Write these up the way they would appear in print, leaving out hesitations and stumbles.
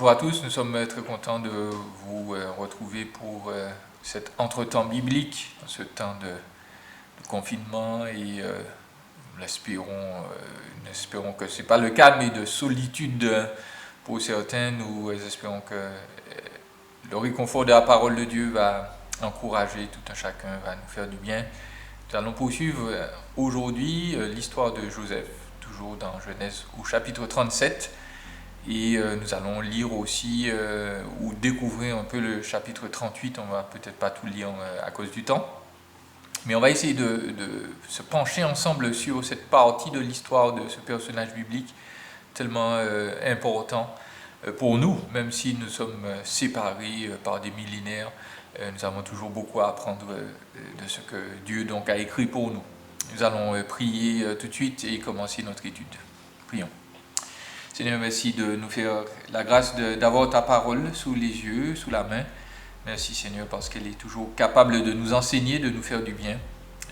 Bonjour à tous, nous sommes très contents de vous retrouver pour cet entretemps biblique, ce temps de confinement et nous espérons que ce n'est pas le cas, mais de solitude pour certains. Nous espérons que le réconfort de la parole de Dieu va encourager tout un chacun, va nous faire du bien. Nous allons poursuivre aujourd'hui l'histoire de Joseph, toujours dans Genèse au chapitre 37. Et nous allons lire aussi ou découvrir un peu le chapitre 38. On va peut-être pas tout lire à cause du temps, mais on va essayer de se pencher ensemble sur cette partie de l'histoire de ce personnage biblique tellement important pour nous, même si nous sommes séparés par des millénaires. Nous avons toujours beaucoup à apprendre de ce que Dieu donc a écrit pour nous. Nous allons prier tout de suite et commencer notre étude. Prions. Seigneur, merci de nous faire la grâce d'avoir ta parole sous les yeux, sous la main. Merci Seigneur parce qu'elle est toujours capable de nous enseigner, de nous faire du bien,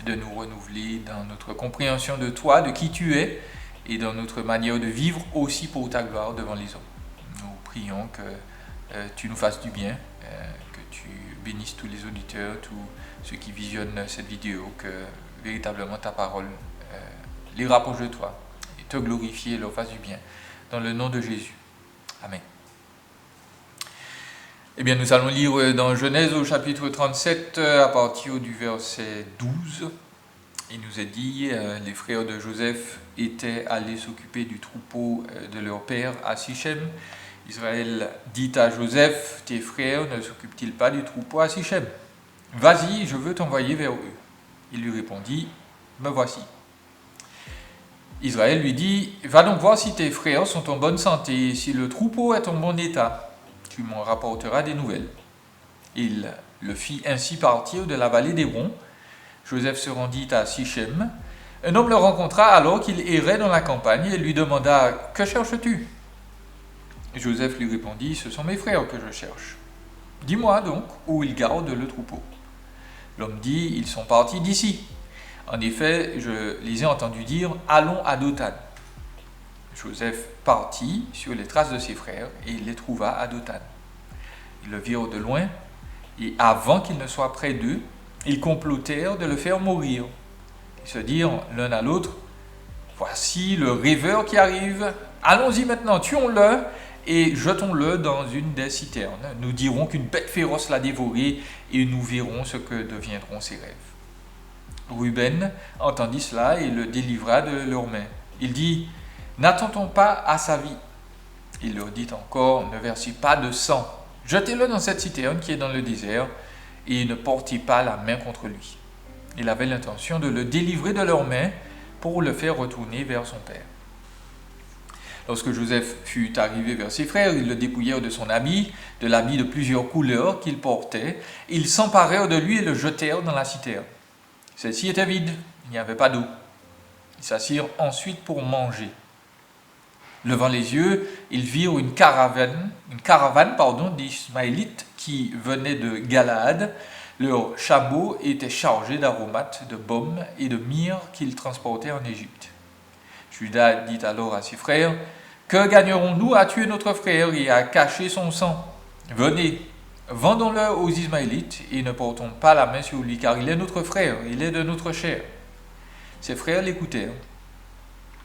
de nous renouveler dans notre compréhension de toi, de qui tu es et dans notre manière de vivre aussi pour ta gloire devant les hommes. Nous prions que tu nous fasses du bien, que tu bénisses tous les auditeurs, tous ceux qui visionnent cette vidéo, que véritablement ta parole les rapproche de toi et te glorifier et leur fasse du bien. Dans le nom de Jésus. Amen. Eh bien, nous allons lire dans Genèse au chapitre 37 à partir du verset 12. Il nous est dit, les frères de Joseph étaient allés s'occuper du troupeau de leur père à Sichem. Israël dit à Joseph, tes frères ne s'occupent-ils pas du troupeau à Sichem? Vas-y, je veux t'envoyer vers eux. Il lui répondit, me voici. Israël lui dit, va donc voir si tes frères sont en bonne santé, et si le troupeau est en bon état. Tu m'en rapporteras des nouvelles. Il le fit ainsi partir de la vallée d'Hébron. Joseph se rendit à Sichem. Un homme le rencontra alors qu'il errait dans la campagne et lui demanda, que cherches-tu? Joseph lui répondit, ce sont mes frères que je cherche. Dis-moi donc où ils gardent le troupeau. L'homme dit, ils sont partis d'ici. En effet, je les ai entendus dire « Allons à Dothan ». Joseph partit sur les traces de ses frères et il les trouva à Dothan. Ils le virent de loin et avant qu'il ne soit près d'eux, ils complotèrent de le faire mourir. Ils se dirent l'un à l'autre « Voici le rêveur qui arrive, allons-y maintenant, tuons-le et jetons-le dans une des citernes. Nous dirons qu'une bête féroce l'a dévoré et nous verrons ce que deviendront ses rêves. » Ruben entendit cela et le délivra de leurs mains. Il dit, n'attendons pas à sa vie. Il leur dit encore, ne versez pas de sang. Jetez-le dans cette citerne qui est dans le désert et ne portez pas la main contre lui. Il avait l'intention de le délivrer de leurs mains pour le faire retourner vers son père. Lorsque Joseph fut arrivé vers ses frères, ils le dépouillèrent de son habit, de l'habit de plusieurs couleurs qu'il portait. Ils s'emparèrent de lui et le jetèrent dans la citerne. Celle-ci était vide, il n'y avait pas d'eau. Ils s'assirent ensuite pour manger. Levant les yeux, ils virent une caravane d'Ismaélites qui venaient de Galaad. Leurs chameaux étaient chargés d'aromates, de baume et de myrrhe qu'ils transportaient en Égypte. Juda dit alors à ses frères, « Que gagnerons-nous à tuer notre frère et à cacher son sang? Venez, vendons-le aux Ismaélites et ne portons pas la main sur lui, car il est notre frère, il est de notre chair. » Ses frères l'écoutèrent.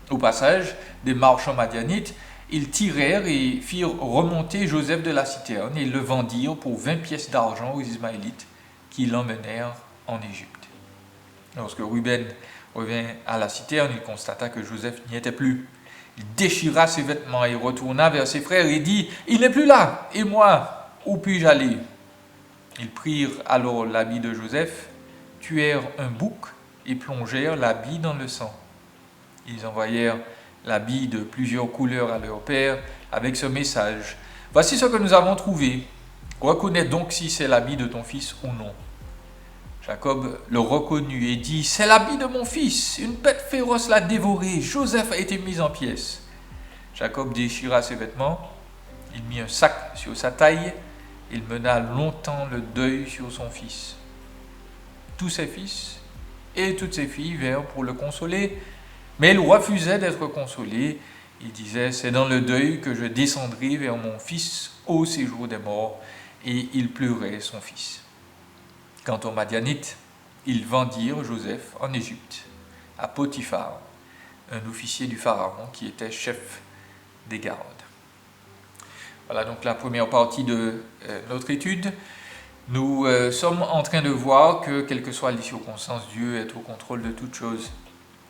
Au passage, des marchands madianites, ils tirèrent et firent remonter Joseph de la citerne et le vendirent pour 20 pièces d'argent aux Ismaélites, qui l'emmenèrent en Égypte. Lorsque Ruben revint à la citerne, il constata que Joseph n'y était plus. Il déchira ses vêtements et retourna vers ses frères et dit, « Il n'est plus là, et moi, où puis-je aller » Ils prirent alors l'habit de Joseph, tuèrent un bouc et plongèrent l'habit dans le sang. Ils envoyèrent l'habit de plusieurs couleurs à leur père avec ce message. « Voici ce que nous avons trouvé. Reconnais donc si c'est l'habit de ton fils ou non. » Jacob le reconnut et dit, « C'est l'habit de mon fils. Une bête féroce l'a dévoré. Joseph a été mis en pièces. » Jacob déchira ses vêtements. Il mit un sac sur sa taille. Il mena longtemps le deuil sur son fils. Tous ses fils et toutes ses filles vinrent pour le consoler, mais il refusait d'être consolé. Il disait, c'est dans le deuil que je descendrai vers mon fils au séjour des morts, et il pleurait son fils. Quant aux Madianites, ils vendirent Joseph en Égypte, à Potiphar, un officier du Pharaon qui était chef des gardes. Voilà donc la première partie de notre étude. Nous sommes en train de voir que, quelles que soient les circonstances, Dieu est au contrôle de toutes choses.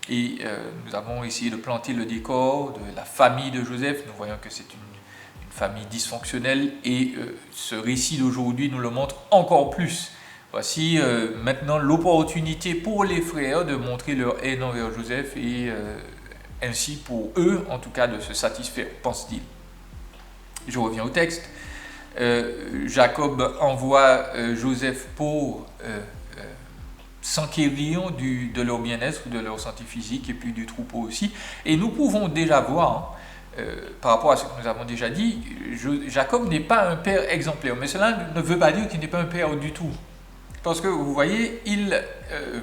Et nous avons essayé de planter le décor de la famille de Joseph. Nous voyons que c'est une famille dysfonctionnelle et ce récit d'aujourd'hui nous le montre encore plus. Voici maintenant l'opportunité pour les frères de montrer leur haine envers Joseph et ainsi pour eux, en tout cas, de se satisfaire, pense-t-il. Je reviens au texte. Jacob envoie Joseph pour s'enquérir de leur bien-être, de leur santé physique et puis du troupeau aussi. Et nous pouvons déjà voir, par rapport à ce que nous avons déjà dit, Jacob n'est pas un père exemplaire. Mais cela ne veut pas dire qu'il n'est pas un père du tout. Parce que vous voyez, il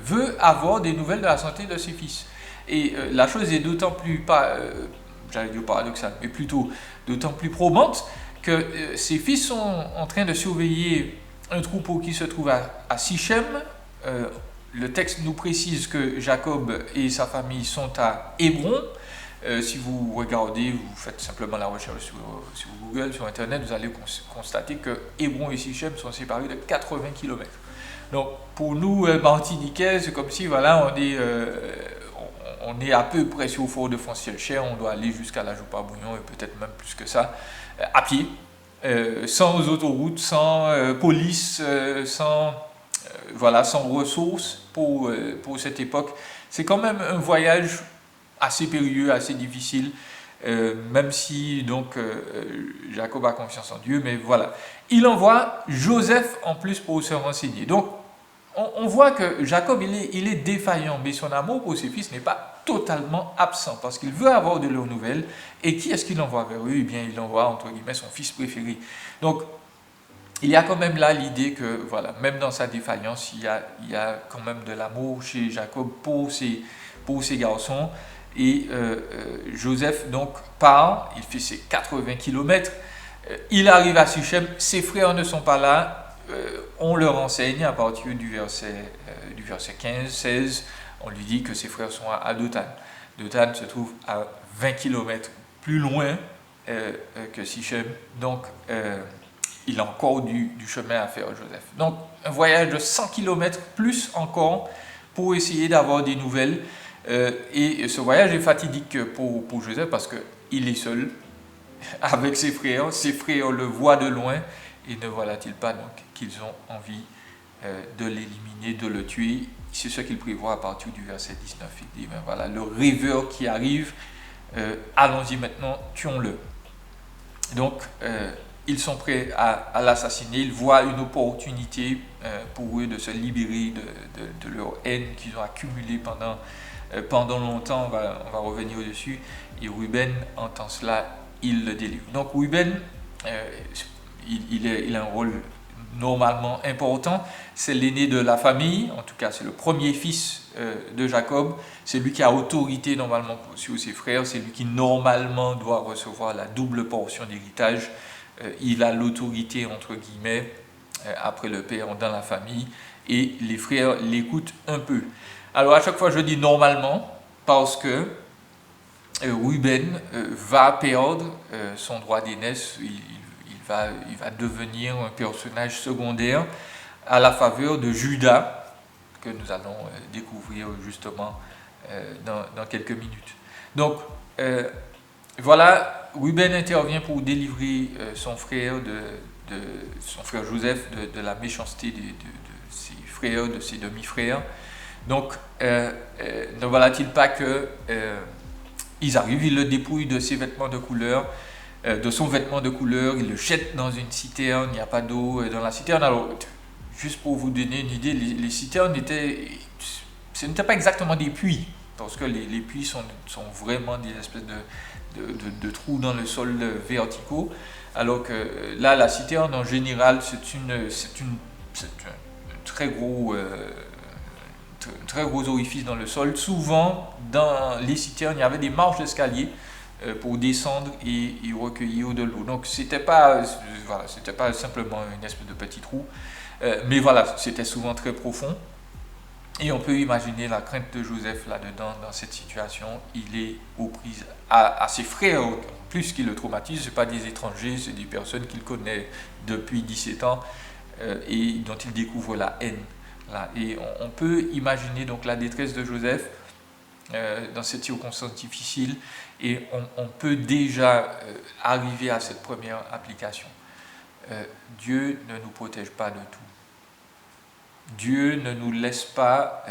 veut avoir des nouvelles de la santé de ses fils. Et la chose est d'autant plus, j'allais dire paradoxale, mais plutôt d'autant plus probante que ses fils sont en train de surveiller un troupeau qui se trouve à Sichem. Le texte nous précise que Jacob et sa famille sont à Hébron. Si vous regardez, vous faites simplement la recherche sur Google, sur Internet, vous allez constater que Hébron et Sichem sont séparés de 80 km. Donc pour nous, Martiniquais, c'est comme si voilà, on est à peu près sur Fort-de-France-Ciel-Cher, on doit aller jusqu'à la Joupa-Bouillon et peut-être même plus que ça, à pied, sans autoroute, sans police, sans ressources pour cette époque. C'est quand même un voyage assez périlleux, assez difficile, même si donc Jacob a confiance en Dieu, mais voilà. Il envoie Joseph en plus pour se renseigner. Donc on voit que Jacob il est défaillant, mais son amour pour ses fils n'est pas totalement absent, parce qu'il veut avoir de leurs nouvelles. Et qui est-ce qu'il envoie vers eux? Eh bien, il envoie entre guillemets son fils préféré. Donc il y a quand même là l'idée que, voilà, même dans sa défaillance, il y a quand même de l'amour chez Jacob pour ses garçons. Et Joseph donc part, il fait ses 80 km, il arrive à Sichem, ses frères ne sont pas là, on leur enseigne à partir du verset 15, 16, on lui dit que ses frères sont à Dothan. Dothan se trouve à 20 km plus loin que Sichem, donc il a encore du chemin à faire, Joseph. Donc, un voyage de 100 km plus encore pour essayer d'avoir des nouvelles. Et ce voyage est fatidique pour Joseph parce qu'il est seul avec ses frères. Ses frères le voient de loin et ne voilà-t-il pas donc qu'ils ont envie de l'éliminer, de le tuer. C'est ce qu'il prévoit à partir du verset 19. Il dit, ben voilà, le rêveur qui arrive, allons-y maintenant, tuons-le. Donc, ils sont prêts à l'assassiner. Ils voient une opportunité pour eux de se libérer de leur haine qu'ils ont accumulée pendant longtemps. On va revenir au-dessus. Et Ruben entend cela, il le délivre. Donc Ruben, il a un rôle normalement important. C'est l'aîné de la famille, en tout cas c'est le premier fils de Jacob. C'est lui qui a autorité normalement sur ses frères. C'est lui qui normalement doit recevoir la double portion d'héritage. Il a l'autorité, entre guillemets, après le père dans la famille, et les frères l'écoutent un peu. Alors à chaque fois je dis normalement, parce que Ruben va perdre son droit d'aînesse, il va devenir un personnage secondaire à la faveur de Judas, que nous allons découvrir justement dans quelques minutes. Donc voilà, Ruben intervient pour délivrer son frère Joseph de la méchanceté de ses frères, de ses demi-frères. Donc, ne voilà-t-il pas que ils arrivent, ils le dépouillent de ses vêtements de couleur, de son vêtement de couleur, ils le jettent dans une citerne, il n'y a pas d'eau dans la citerne. Alors, juste pour vous donner une idée, les citernes ce n'étaient pas exactement des puits, parce que les puits sont vraiment des espèces de trous dans le sol verticaux, alors que là, la citerne en général, c'est un très gros orifice dans le sol. Souvent, dans les citernes, il y avait des marches d'escalier pour descendre et recueillir de l'eau. Donc c'était pas, voilà, c'était pas simplement une espèce de petit trou, mais voilà, c'était souvent très profond. Et on peut imaginer la crainte de Joseph là-dedans, dans cette situation. Il est aux prises à ses frères, plus qu'il le traumatise. Ce pas des étrangers, c'est des personnes qu'il connaît depuis 17 ans et dont il découvre la haine. Là. Et on peut imaginer donc la détresse de Joseph dans cette circonstance difficile, et on peut déjà arriver à cette première application. Dieu ne nous protège pas de tout. Dieu ne nous laisse pas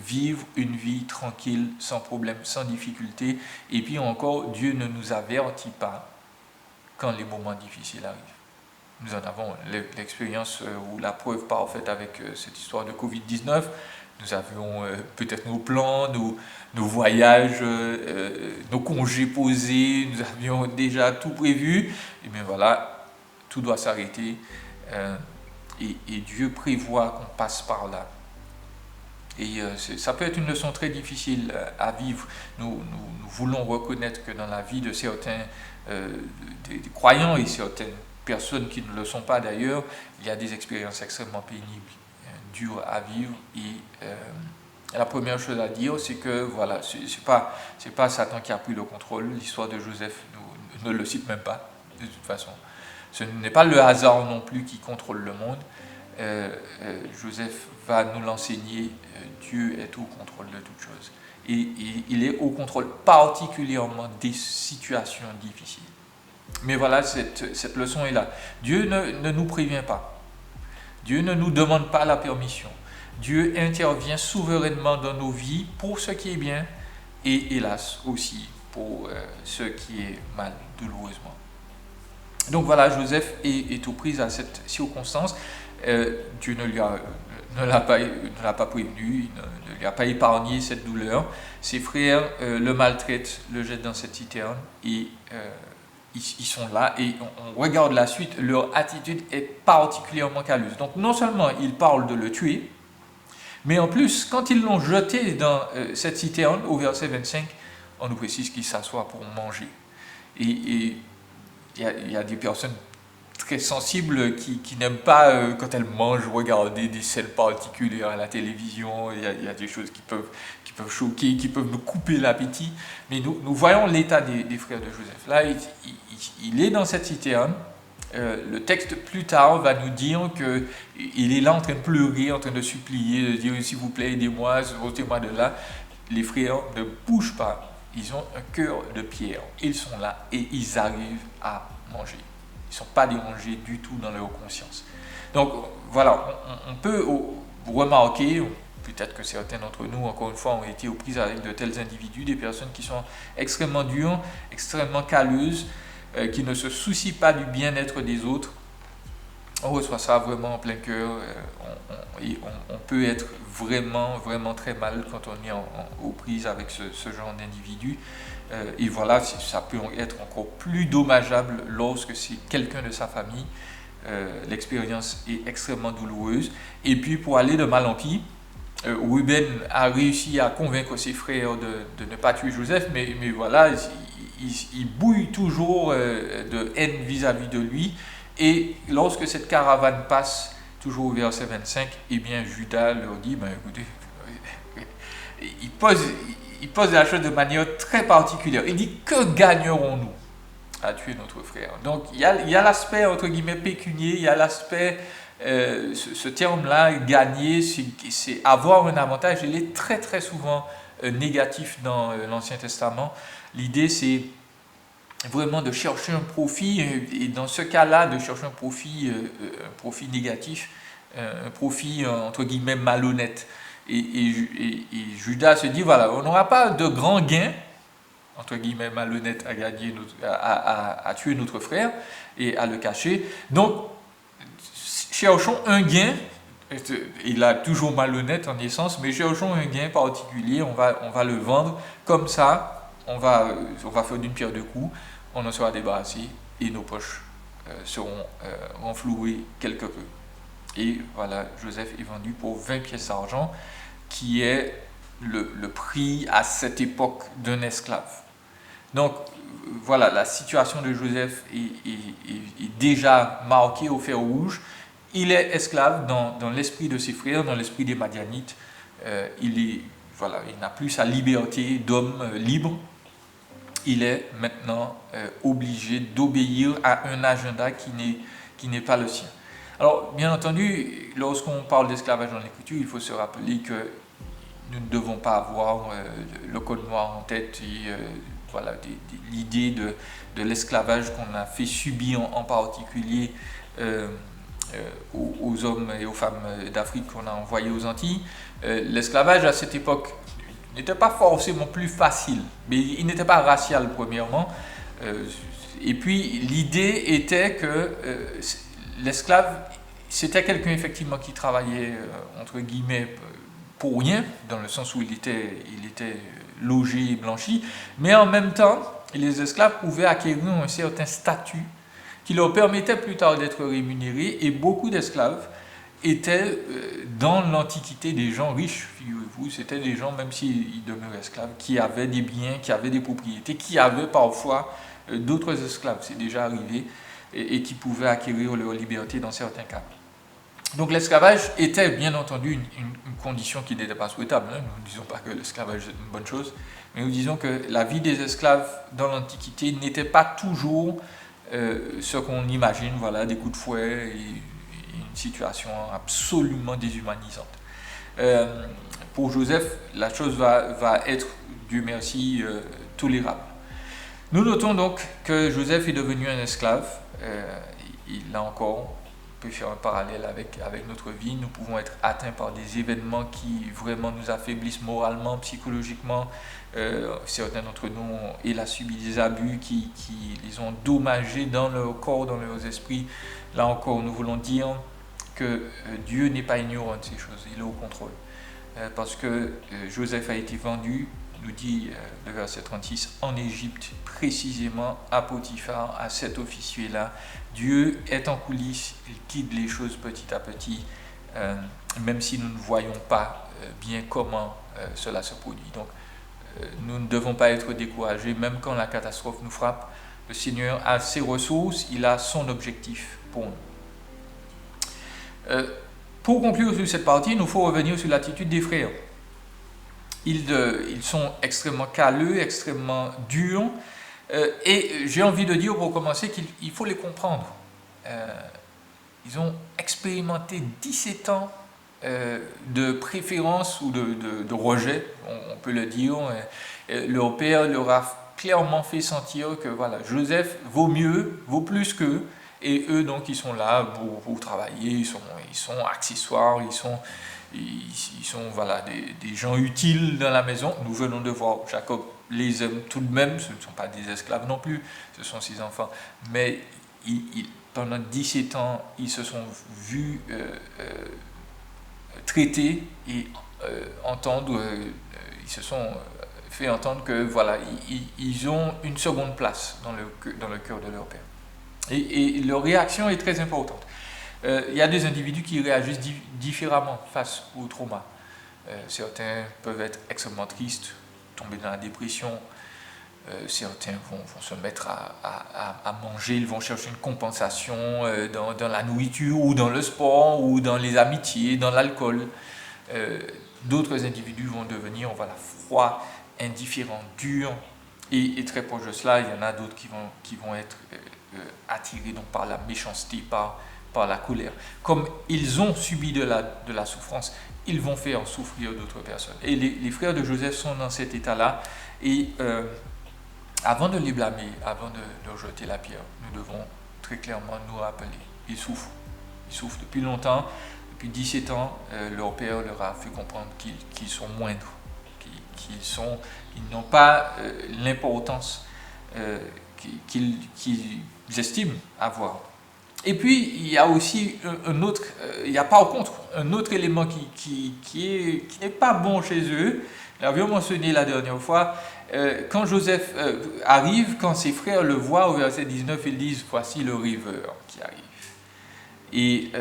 vivre une vie tranquille, sans problème, sans difficulté. Et puis encore, Dieu ne nous avertit pas quand les moments difficiles arrivent. Nous en avons l'expérience ou la preuve parfaite avec cette histoire de Covid-19. Nous avions peut-être nos plans, nos voyages, nos congés posés, nous avions déjà tout prévu. Et bien voilà, tout doit s'arrêter. Et Dieu prévoit qu'on passe par là. Et ça peut être une leçon très difficile à vivre. Nous voulons reconnaître que dans la vie de certains des croyants et certaines personnes qui ne le sont pas d'ailleurs, il y a des expériences extrêmement pénibles, dures à vivre. Et la première chose à dire, c'est que voilà, c'est pas Satan qui a pris le contrôle. L'histoire de Joseph ne le cite même pas, de toute façon. Ce n'est pas le hasard non plus qui contrôle le monde. Joseph va nous l'enseigner. Dieu est au contrôle de toutes choses. Et il est au contrôle particulièrement des situations difficiles. Mais voilà, cette leçon est là. Dieu ne nous prévient pas. Dieu ne nous demande pas la permission. Dieu intervient souverainement dans nos vies pour ce qui est bien et hélas aussi pour ce qui est mal, douloureusement. Donc voilà, Joseph est aux prises à cette circonstance. Dieu ne l'a pas prévenu, il ne lui a pas épargné cette douleur. Ses frères le maltraitent, le jettent dans cette citerne et ils sont là. Et on regarde la suite, leur attitude est particulièrement calleuse. Donc non seulement ils parlent de le tuer, mais en plus, quand ils l'ont jeté dans cette citerne, au verset 25, on nous précise qu'ils s'assoient pour manger. Et il y a des personnes très sensibles qui n'aiment pas quand elles mangent regarder des scènes particulières à la télévision. Il y a des choses qui peuvent choquer, qui peuvent nous couper l'appétit. Mais nous voyons l'état des frères de Joseph. Là, il est dans cette citerne. Le texte plus tard va nous dire qu'il est là en train de pleurer, en train de supplier, de dire s'il vous plaît, aidez-moi, sortez-moi de là. Les frères ne bougent pas. Ils ont un cœur de pierre. Ils sont là et ils arrivent à manger. Ils ne sont pas dérangés du tout dans leur conscience. Donc voilà, on peut remarquer, peut-être que certains d'entre nous, encore une fois, ont été aux prises avec de tels individus, des personnes qui sont extrêmement dures, extrêmement calleuses, qui ne se soucient pas du bien-être des autres. On reçoit ça vraiment en plein cœur. On peut être vraiment, vraiment très mal quand on est aux prises avec ce genre d'individu. Et voilà, ça peut être encore plus dommageable lorsque c'est quelqu'un de sa famille. L'expérience est extrêmement douloureuse. Et puis, pour aller de mal en pis, Ruben a réussi à convaincre ses frères de ne pas tuer Joseph, mais voilà, il bouille toujours de haine vis-à-vis de lui. Et lorsque cette caravane passe, toujours au verset 25, eh bien Judas leur dit, écoutez, il pose la chose de manière très particulière. Il dit, que gagnerons-nous à tuer notre frère? Donc il y a l'aspect, entre guillemets, pécunier, il y a l'aspect, ce terme-là, gagner, c'est avoir un avantage. Il est très très souvent négatif dans l'Ancien Testament. L'idée, c'est vraiment de chercher un profit, et dans ce cas-là, de chercher un profit négatif, un profit entre guillemets malhonnête. Et Judas se dit, voilà, on n'aura pas de grand gain, entre guillemets malhonnête, à gagner, à tuer notre frère et à le cacher. Donc, cherchons un gain. Il a toujours malhonnête en essence, mais cherchons un gain particulier, on va le vendre comme ça. On va faire d'une pierre deux coups, on en sera débarrassé et nos poches seront renflouées quelque peu. Et voilà, Joseph est vendu pour 20 pièces d'argent, qui est le prix à cette époque d'un esclave. Donc voilà, la situation de Joseph est déjà marquée au fer rouge. Il est esclave dans l'esprit de ses frères, dans l'esprit des Madianites. Il n'a plus sa liberté d'homme libre. Il est maintenant obligé d'obéir à un agenda qui n'est pas le sien. Alors, bien entendu, lorsqu'on parle d'esclavage dans l'Écriture, il faut se rappeler que nous ne devons pas avoir le code noir en tête et l'idée de l'esclavage qu'on a fait subir en particulier aux hommes et aux femmes d'Afrique qu'on a envoyés aux Antilles. L'esclavage à cette époque n'était pas forcément plus facile, mais il n'était pas racial premièrement. Et puis l'idée était que l'esclave, c'était quelqu'un effectivement qui travaillait entre guillemets pour rien, dans le sens où il était logé et blanchi, mais en même temps, les esclaves pouvaient acquérir un certain statut qui leur permettait plus tard d'être rémunérés, et beaucoup d'esclaves étaient dans l'Antiquité des gens riches, figurez-vous. C'était des gens, même s'ils demeuraient esclaves, qui avaient des biens, qui avaient des propriétés, qui avaient parfois d'autres esclaves, c'est déjà arrivé, et qui pouvaient acquérir leur liberté dans certains cas. Donc l'esclavage était bien entendu une condition qui n'était pas souhaitable. Nous ne disons pas que l'esclavage est une bonne chose, mais nous disons que la vie des esclaves dans l'Antiquité n'était pas toujours ce qu'on imagine, des coups de fouet et une situation absolument déshumanisante. Pour Joseph, la chose va être, Dieu merci, tolérable. Nous notons donc que Joseph est devenu un esclave. Là encore, on peut faire un parallèle avec notre vie. Nous pouvons être atteints par des événements qui vraiment nous affaiblissent moralement, psychologiquement. Certains d'entre nous ont subi des abus qui les ont endommagés dans leur corps, dans leurs esprits. Là encore, nous voulons dire que Dieu n'est pas ignorant de ces choses, il est au contrôle. Parce que Joseph a été vendu, nous dit le verset 36, en Égypte, précisément à Potiphar, à cet officier-là. Dieu est en coulisses, il guide les choses petit à petit, même si nous ne voyons pas bien comment cela se produit. Donc, nous ne devons pas être découragés, même quand la catastrophe nous frappe. Le Seigneur a ses ressources, il a son objectif pour nous. Pour conclure sur cette partie, il nous faut revenir sur l'attitude des frères. Ils sont extrêmement calleux, extrêmement durs, et j'ai envie de dire pour commencer qu'il faut les comprendre. Ils ont expérimenté 17 ans de préférence ou de rejet, on peut le dire. Leur père leur a clairement fait sentir que Joseph vaut plus qu'eux, et eux donc ils sont là pour travailler, ils sont accessoires, ils sont des gens utiles dans la maison. Nous venons de voir, Jacob les aime tout de même, ce ne sont pas des esclaves non plus, ce sont ses enfants, mais pendant 17 ans, ils se sont vus traités et ils se sont fait entendre que ils ont une seconde place dans le cœur de leur père. Et leur réaction est très importante. Il y a des individus qui réagissent différemment face au trauma. Certains peuvent être extrêmement tristes, tomber dans la dépression. Certains vont se mettre à manger, ils vont chercher une compensation dans la nourriture ou dans le sport ou dans les amitiés, dans l'alcool. D'autres individus vont devenir froids, indifférents, durs, et très proche de cela, il y en a d'autres qui vont être attirés donc, par la méchanceté, par la colère. Comme ils ont subi de la souffrance, ils vont faire souffrir d'autres personnes. Et les frères de Joseph sont dans cet état-là, et avant de les blâmer, avant de leur jeter la pierre, nous devons très clairement nous rappeler, ils souffrent depuis longtemps, depuis 17 ans, leur père leur a fait comprendre qu'ils sont moindres, qu'ils n'ont pas l'importance qu'ils estiment avoir. Et puis, il y a aussi il y a par contre un autre élément qui n'est pas bon chez eux. Nous l'avions mentionné la dernière fois. Quand Joseph arrive, quand ses frères le voient, au verset 19, ils disent « Voici le rêveur qui arrive ». Et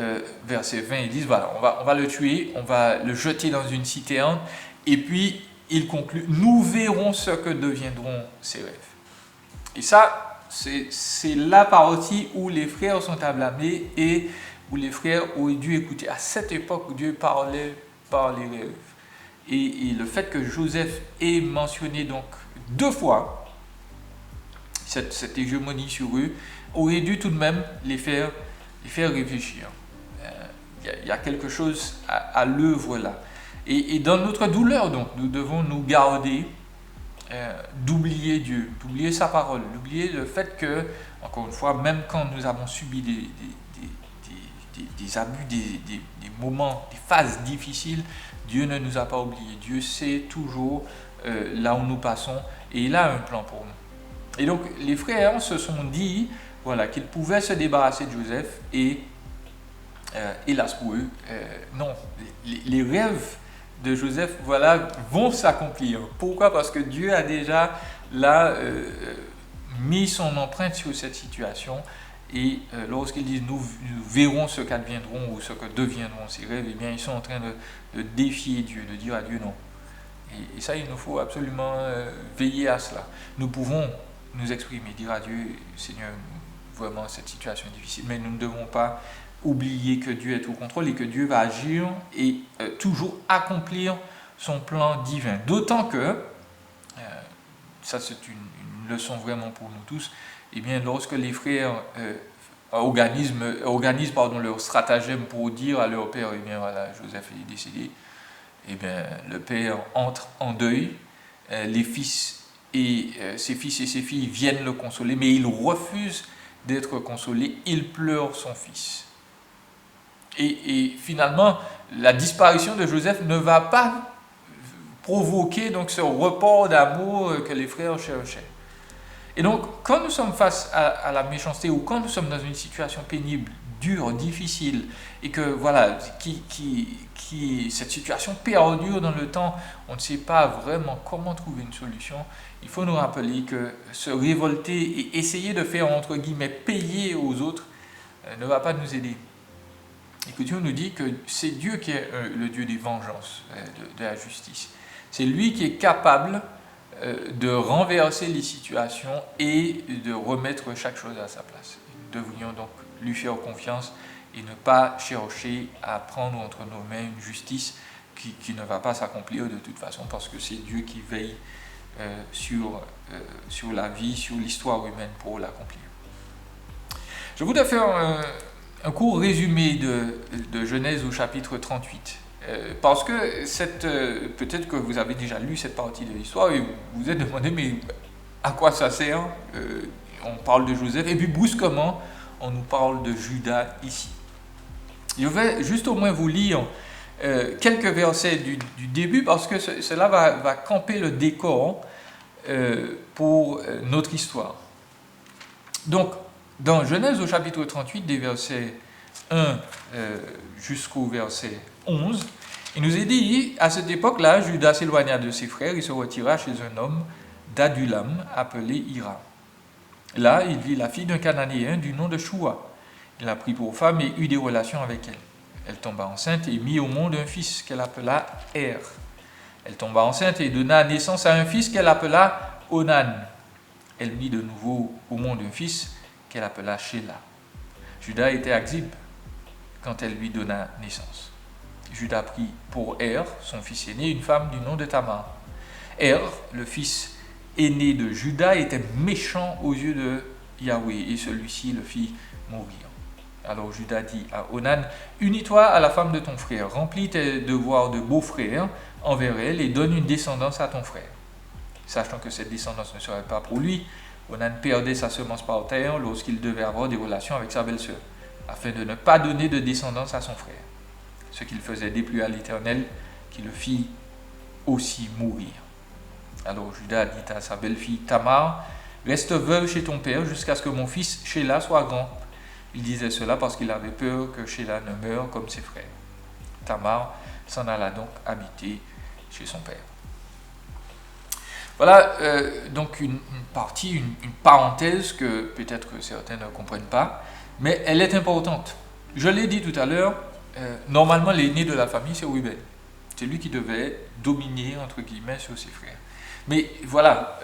verset 20, ils disent « Voilà, on va le tuer, on va le jeter dans une citerne. » Et puis, il conclut « Nous verrons ce que deviendront ses rêves. » Et ça, c'est la partie où les frères sont à blâmer et où les frères auraient dû écouter. À cette époque, Dieu parlait par les rêves. Et le fait que Joseph ait mentionné donc 2 fois cette hégémonie sur eux aurait dû tout de même les faire réfléchir. Il y a quelque chose à l'œuvre là. Et dans notre douleur, donc, nous devons nous garder d'oublier Dieu, d'oublier sa parole, d'oublier le fait que, encore une fois, même quand nous avons subi des abus, des moments, des phases difficiles, Dieu ne nous a pas oubliés. Dieu sait toujours là où nous passons et il a un plan pour nous. Et donc, les frères se sont dit voilà, qu'ils pouvaient se débarrasser de Joseph et hélas pour eux, non, les rêves de Joseph, voilà, vont s'accomplir. Pourquoi? Parce que Dieu a déjà là mis son empreinte sur cette situation et lorsqu'ils disent nous verrons ce qu'adviendront ou ce que deviendront ces rêves, eh bien ils sont en train de défier Dieu, de dire à Dieu non. Et ça, il nous faut absolument veiller à cela. Nous pouvons nous exprimer, dire à Dieu, Seigneur, vraiment cette situation est difficile, mais nous ne devons pas oublier que Dieu est au contrôle et que Dieu va agir et toujours accomplir son plan divin. D'autant que, ça c'est une leçon vraiment pour nous tous, eh bien, lorsque les frères organisent leur stratagème pour dire à leur père, eh bien voilà, Joseph est décédé, eh bien, le père entre en deuil, les fils et ses fils et ses filles viennent le consoler, mais il refuse d'être consolé, il pleure son fils. Et finalement, la disparition de Joseph ne va pas provoquer donc ce report d'amour que les frères cherchaient. Et donc, quand nous sommes face à la méchanceté ou quand nous sommes dans une situation pénible, dure, difficile, et que voilà, cette situation perdure dans le temps, on ne sait pas vraiment comment trouver une solution, il faut nous rappeler que se révolter et essayer de faire, entre guillemets, payer aux autres ne va pas nous aider. Et que Dieu nous dit que c'est Dieu qui est le Dieu des vengeances, de la justice. C'est lui qui est capable de renverser les situations et de remettre chaque chose à sa place. Nous devrions donc lui faire confiance et ne pas chercher à prendre entre nos mains une justice qui ne va pas s'accomplir de toute façon, parce que c'est Dieu qui veille sur la vie, sur l'histoire humaine pour l'accomplir. Je voudrais faire un court résumé de Genèse au chapitre 38. Parce que peut-être que vous avez déjà lu cette partie de l'histoire et vous vous êtes demandé, mais à quoi ça sert? On parle de Joseph et puis brusquement, on nous parle de Judas ici. Je vais juste au moins vous lire quelques versets du début parce que cela va camper le décor pour notre histoire. Donc, dans Genèse au chapitre 38, des versets 1 jusqu'au verset 11, il nous est dit, à cette époque-là, Judas s'éloigna de ses frères et se retira chez un homme d'Adulam appelé Hira. Là, il vit la fille d'un Cananéen du nom de Shua. Il la prit pour femme et eut des relations avec elle. Elle tomba enceinte et mit au monde un fils qu'elle appela Er. Elle tomba enceinte et donna naissance à un fils qu'elle appela Onan. Elle mit de nouveau au monde un fils qu'elle appela Shéla. Judas était à Axib quand elle lui donna naissance. Judas prit pour Er, son fils aîné, une femme du nom de Tamar. Er, le fils aîné de Judas, était méchant aux yeux de Yahweh et celui-ci le fit mourir. Alors Judas dit à Onan, unis-toi à la femme de ton frère, remplis tes devoirs de beau-frère envers elle et donne une descendance à ton frère. Sachant que cette descendance ne serait pas pour lui, Onan perdait sa semence par terre lorsqu'il devait avoir des relations avec sa belle-sœur, afin de ne pas donner de descendance à son frère. Ce qu'il faisait déplut à l'Éternel, qui le fit aussi mourir. Alors Judas dit à sa belle-fille Tamar, reste veuve chez ton père jusqu'à ce que mon fils Shéla soit grand. Il disait cela parce qu'il avait peur que Shéla ne meure comme ses frères. Tamar s'en alla donc habiter chez son père. Voilà donc une partie, une parenthèse que peut-être que certains ne comprennent pas, mais elle est importante. Je l'ai dit tout à l'heure, normalement l'aîné de la famille c'est Ruben. C'est lui qui devait dominer entre guillemets sur ses frères. Mais voilà,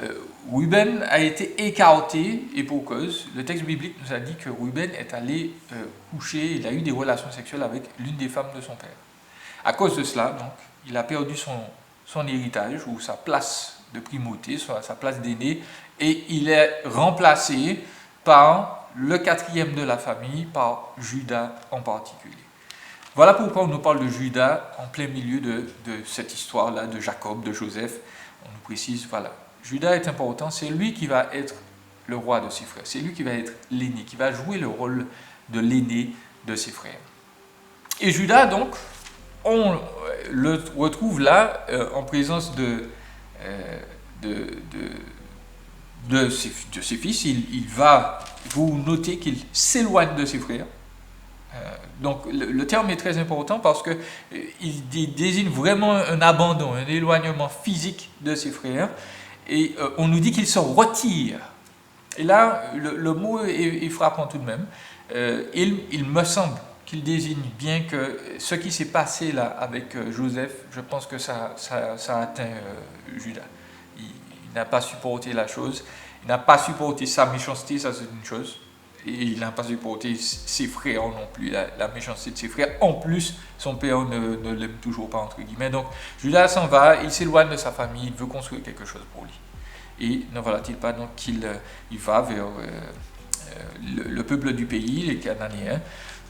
Ruben a été écarté, et pour cause. Le texte biblique nous a dit que Ruben est allé coucher, il a eu des relations sexuelles avec l'une des femmes de son père. À cause de cela, donc, il a perdu son héritage, ou sa place de primauté, sa place d'aîné, et il est remplacé par le quatrième de la famille, par Judas en particulier. Voilà pourquoi on nous parle de Judas en plein milieu de cette histoire-là, de Jacob, de Joseph. On nous précise, voilà, Judas est important, c'est lui qui va être le roi de ses frères, c'est lui qui va être l'aîné, qui va jouer le rôle de l'aîné de ses frères. Et Judas, donc, on le retrouve là en présence de ses fils. Il va, vous notez qu'il s'éloigne de ses frères. Donc le terme est très important parce qu'il désigne vraiment un abandon, un éloignement physique de ses frères. Et on nous dit qu'il se retire. Et là, le mot est frappant tout de même. Il me semble qu'il désigne bien que ce qui s'est passé là avec Joseph, je pense que ça a atteint Judas. Il n'a pas supporté la chose, il n'a pas supporté sa méchanceté, ça c'est une chose, et il n'a pas supporté ses frères non plus, la méchanceté de ses frères. En plus, son père ne l'aime toujours pas, entre guillemets. Donc Judas s'en va, il s'éloigne de sa famille, il veut construire quelque chose pour lui. Et ne voilà-t-il pas donc qu'il va vers le peuple du pays, les Cananéens.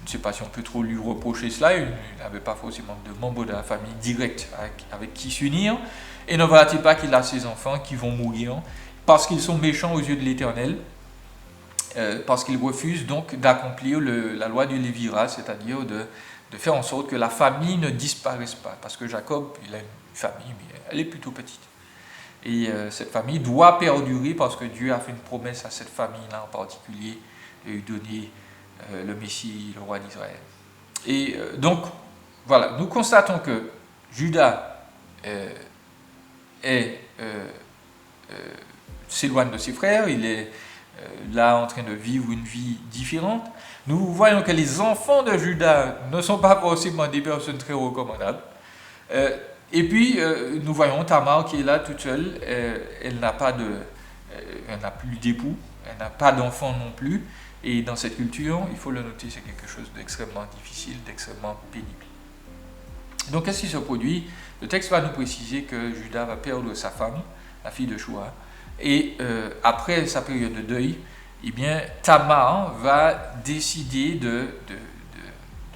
Je ne sais pas si on peut trop lui reprocher cela, il n'avait pas forcément de membres de la famille direct avec qui s'unir. Et ne voilà-t-il pas qu'il a ses enfants qui vont mourir parce qu'ils sont méchants aux yeux de l'Éternel, parce qu'ils refusent donc d'accomplir la loi du Lévirat, c'est-à-dire de faire en sorte que la famille ne disparaisse pas. Parce que Jacob, il a une famille, mais elle est plutôt petite. Et cette famille doit perdurer parce que Dieu a fait une promesse à cette famille-là en particulier de lui donner le Messie, le roi d'Israël. Et donc, voilà, nous constatons que Judas s'éloigne de ses frères, il est là en train de vivre une vie différente. Nous voyons que les enfants de Judas ne sont pas forcément des personnes très recommandables. Et puis, nous voyons Tamar qui est là toute seule, elle n'a plus d'époux, elle n'a pas d'enfant non plus. Et dans cette culture, il faut le noter, c'est quelque chose d'extrêmement difficile, d'extrêmement pénible. Donc, qu'est-ce qui se produit? Le texte va nous préciser que Judas va perdre sa femme, la fille de Shua, et après sa période de deuil, eh bien, Tamar va décider de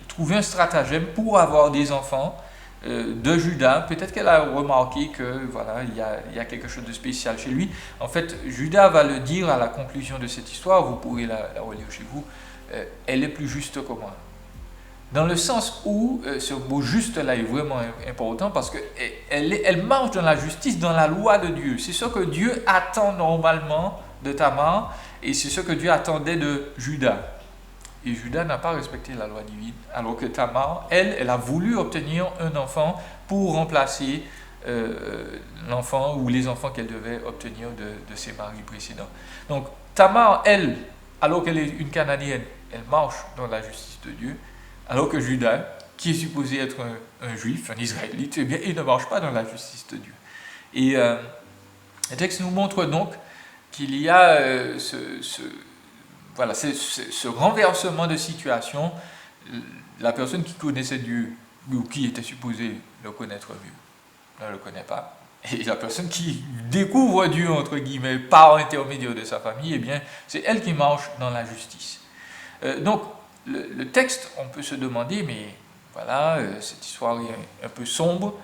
trouver un stratagème pour avoir des enfants de Judas. Peut-être qu'elle a remarqué que voilà, il y a quelque chose de spécial chez lui. En fait, Judas va le dire à la conclusion de cette histoire, vous pourrez la relire chez vous, elle est plus juste que moi. Dans le sens où ce mot juste là est vraiment important parce qu'elle marche dans la justice, dans la loi de Dieu. C'est ce que Dieu attend normalement de Tamar et c'est ce que Dieu attendait de Judas. Et Judas n'a pas respecté la loi divine, alors que Tamar, elle a voulu obtenir un enfant pour remplacer l'enfant ou les enfants qu'elle devait obtenir de ses maris précédents. Donc Tamar, elle, alors qu'elle est une Cananéenne, elle marche dans la justice de Dieu, alors que Judas, qui est supposé être un juif, un israélite, eh bien, il ne marche pas dans la justice de Dieu. Et le texte nous montre donc qu'il y a ce renversement de situation. La personne qui connaissait Dieu, ou qui était supposée le connaître mieux, ne le connaît pas. Et la personne qui découvre Dieu, entre guillemets, par intermédiaire de sa famille, eh bien, c'est elle qui marche dans la justice. Donc, le texte, on peut se demander, mais voilà, cette histoire est un peu sombre.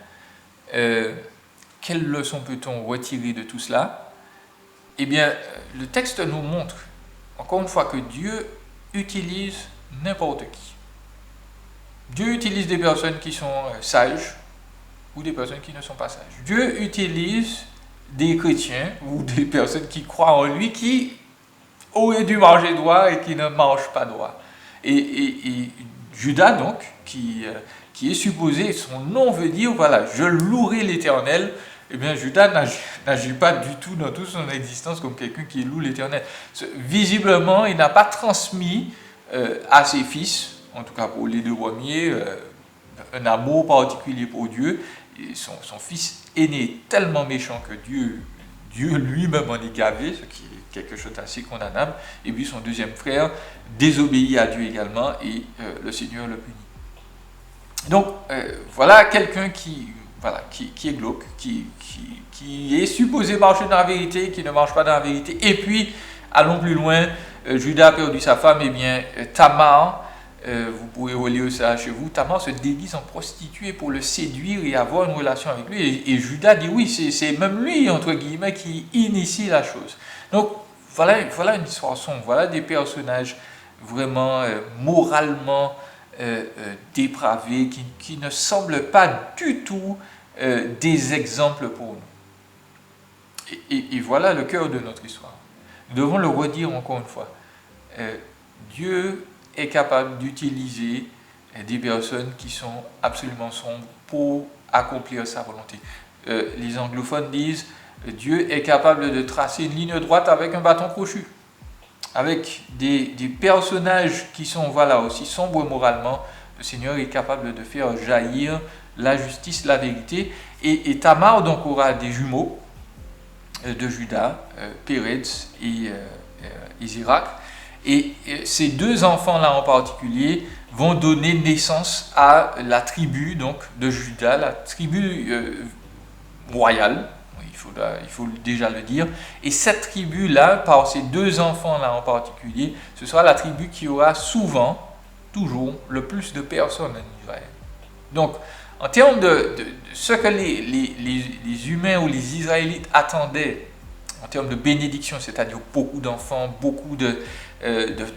Quelle leçon peut-on retirer de tout cela? Eh bien, le texte nous montre, encore une fois, que Dieu utilise n'importe qui. Dieu utilise des personnes qui sont sages ou des personnes qui ne sont pas sages. Dieu utilise des chrétiens ou des personnes qui croient en lui qui auraient dû marcher droit et qui ne marchent pas droit. Et Judas, donc, qui est supposé, son nom veut dire, voilà, je louerai l'Éternel. Eh bien, Judas n'agit pas du tout dans toute son existence comme quelqu'un qui loue l'Éternel. Visiblement, il n'a pas transmis à ses fils, en tout cas pour les deux premiers, un amour particulier pour Dieu. Et son fils aîné est tellement méchant que Dieu Dieu lui-même en est gavé, ce qui est quelque chose d'assez condamnable. Et puis son deuxième frère désobéit à Dieu également et le Seigneur le punit. Donc voilà quelqu'un qui est glauque, qui est supposé marcher dans la vérité, qui ne marche pas dans la vérité. Et puis, allons plus loin, Judas a perdu sa femme, et bien Tamar, vous pouvez relire ça chez vous, Tamar se déguise en prostituée pour le séduire et avoir une relation avec lui. Et Judas dit oui, c'est même lui, entre guillemets, qui initie la chose. Donc, voilà une histoire sombre, voilà des personnages vraiment moralement dépravés, qui ne semblent pas du tout des exemples pour nous. Et voilà le cœur de notre histoire. Nous devons le redire encore une fois. Dieu est capable d'utiliser des personnes qui sont absolument sombres pour accomplir sa volonté. Les anglophones disent Dieu est capable de tracer une ligne droite avec un bâton crochu. Avec des personnages qui sont aussi sombres moralement, le Seigneur est capable de faire jaillir la justice, la vérité. Et Tamar donc aura des jumeaux de Judas, Pérez et Zérak. Et ces deux enfants-là en particulier vont donner naissance à la tribu donc, de Judas, la tribu royale, il faut déjà le dire. Et cette tribu-là, par ces deux enfants-là en particulier, ce sera la tribu qui aura toujours, le plus de personnes en Israël. Donc, en termes de ce que les humains ou les Israélites attendaient, en termes de bénédiction, c'est-à-dire beaucoup d'enfants, beaucoup de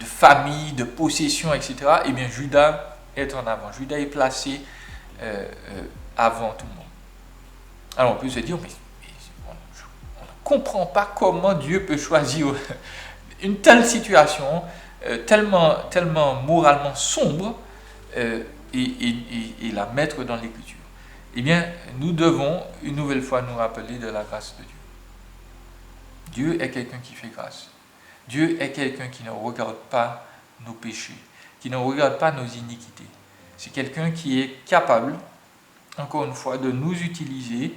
familles, de possessions, etc., eh bien, Judas est en avant. Judas est placé avant tout le monde. Alors, on peut se dire, mais on ne comprend pas comment Dieu peut choisir une telle situation, tellement moralement sombre, et la mettre dans l'Écriture. Eh bien, nous devons une nouvelle fois nous rappeler de la grâce de Dieu. Dieu est quelqu'un qui fait grâce. Dieu est quelqu'un qui ne regarde pas nos péchés, qui ne regarde pas nos iniquités. C'est quelqu'un qui est capable, encore une fois, de nous utiliser,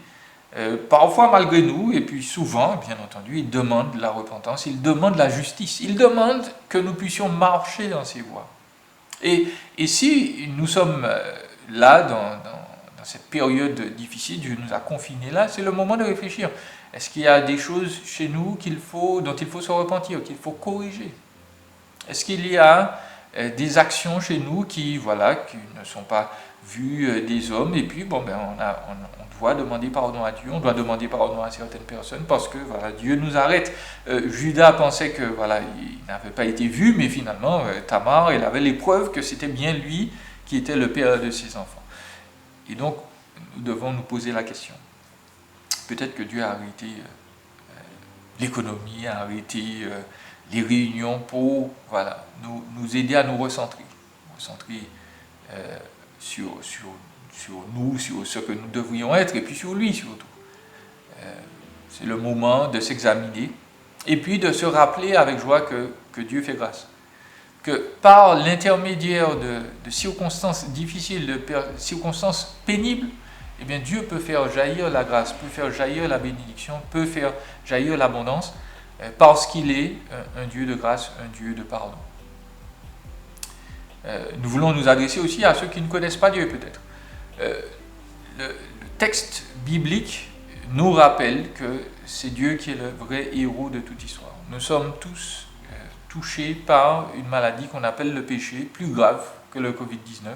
parfois malgré nous, et puis souvent, bien entendu, il demande la repentance, il demande la justice, il demande que nous puissions marcher dans ses voies. Et si nous sommes là, dans cette période difficile, Dieu nous a confinés là, c'est le moment de réfléchir. Est-ce qu'il y a des choses chez nous dont il faut se repentir, qu'il faut corriger? Est-ce qu'il y a des actions chez nous qui ne sont pas vues des hommes? Et puis, on doit demander pardon à Dieu, on doit demander pardon à certaines personnes parce que Dieu nous arrête. Judas pensait que il n'avait pas été vu, mais finalement, Tamar, il avait les preuves que c'était bien lui qui était le père de ses enfants. Et donc, nous devons nous poser la question. Peut-être que Dieu a arrêté l'économie, a arrêté les réunions pour nous aider à nous recentrer sur nous, sur ce que nous devrions être, et puis sur lui surtout. C'est le moment de s'examiner, et puis de se rappeler avec joie que Dieu fait grâce. Que par l'intermédiaire de circonstances difficiles, de circonstances pénibles, eh bien Dieu peut faire jaillir la grâce, peut faire jaillir la bénédiction, peut faire jaillir l'abondance, parce qu'il est un Dieu de grâce, un Dieu de pardon. Nous voulons nous adresser aussi à ceux qui ne connaissent pas Dieu peut-être. Le texte biblique nous rappelle que c'est Dieu qui est le vrai héros de toute histoire. Nous sommes tous touchés par une maladie qu'on appelle le péché, plus grave que le Covid-19. Nous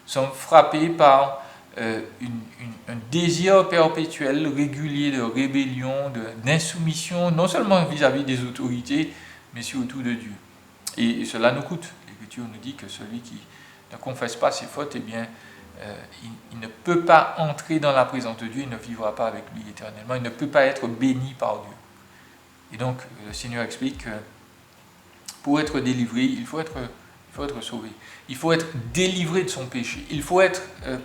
sommes frappés par un désir perpétuel, régulier de rébellion, d'insoumission, non seulement vis-à-vis des autorités, mais surtout de Dieu. Et cela nous coûte. L'Écriture nous dit que celui qui ne confesse pas ses fautes, eh bien, il ne peut pas entrer dans la présence de Dieu, il ne vivra pas avec lui éternellement, il ne peut pas être béni par Dieu. Et donc, le Seigneur explique que pour être délivré, il faut être sauvé. Il faut être délivré de son péché. Il faut être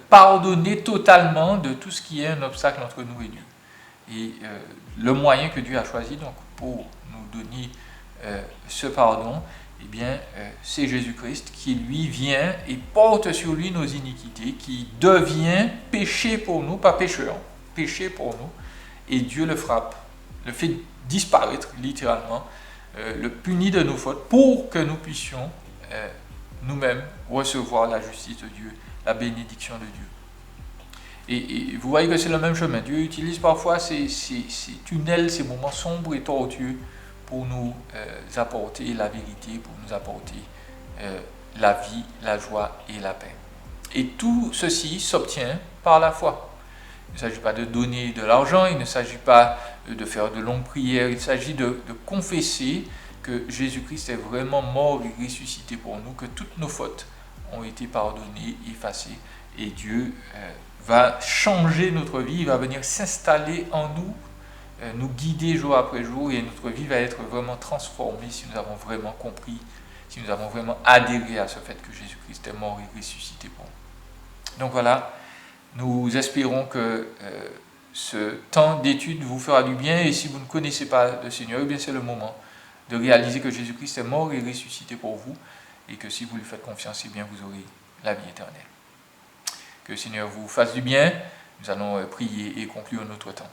pardonné totalement de tout ce qui est un obstacle entre nous et Dieu. Et le moyen que Dieu a choisi donc, pour nous donner ce pardon, eh bien, c'est Jésus-Christ qui, lui, vient et porte sur lui nos iniquités, qui devient péché pour nous, pas pécheur, péché pour nous, et Dieu le frappe le fait disparaître littéralement, le puni de nos fautes pour que nous puissions nous-mêmes recevoir la justice de Dieu, la bénédiction de Dieu. Et vous voyez que c'est le même chemin. Dieu utilise parfois ces tunnels, ces moments sombres et tortueux pour nous apporter la vérité, pour nous apporter la vie, la joie et la paix. Et tout ceci s'obtient par la foi. Il ne s'agit pas de donner de l'argent, il ne s'agit pas de faire de longues prières, il s'agit de confesser que Jésus-Christ est vraiment mort et ressuscité pour nous, que toutes nos fautes ont été pardonnées, effacées, et Dieu va changer notre vie, il va venir s'installer en nous, nous guider jour après jour, et notre vie va être vraiment transformée si nous avons vraiment compris, si nous avons vraiment adhéré à ce fait que Jésus-Christ est mort et ressuscité pour nous. Donc voilà, nous espérons que ce temps d'étude vous fera du bien, et si vous ne connaissez pas le Seigneur, eh bien c'est le moment de réaliser que Jésus-Christ est mort et ressuscité pour vous, et que si vous lui faites confiance, eh bien vous aurez la vie éternelle. Que le Seigneur vous fasse du bien. Nous allons prier et conclure notre temps.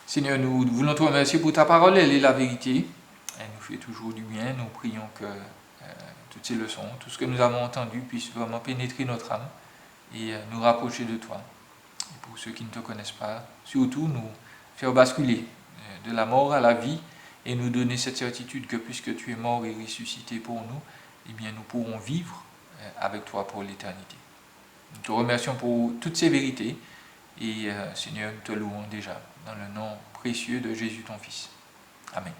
Seigneur, nous voulons te remercier pour ta parole, elle est la vérité, elle nous fait toujours du bien. Nous prions que toutes ces leçons, tout ce que nous avons entendu puisse vraiment pénétrer notre âme et nous rapprocher de toi. Et pour ceux qui ne te connaissent pas, surtout nous faire basculer de la mort à la vie et nous donner cette certitude que puisque tu es mort et ressuscité pour nous, eh bien nous pourrons vivre avec toi pour l'éternité. Nous te remercions pour toutes ces vérités et Seigneur, nous te louons déjà dans le nom précieux de Jésus ton Fils. Amen.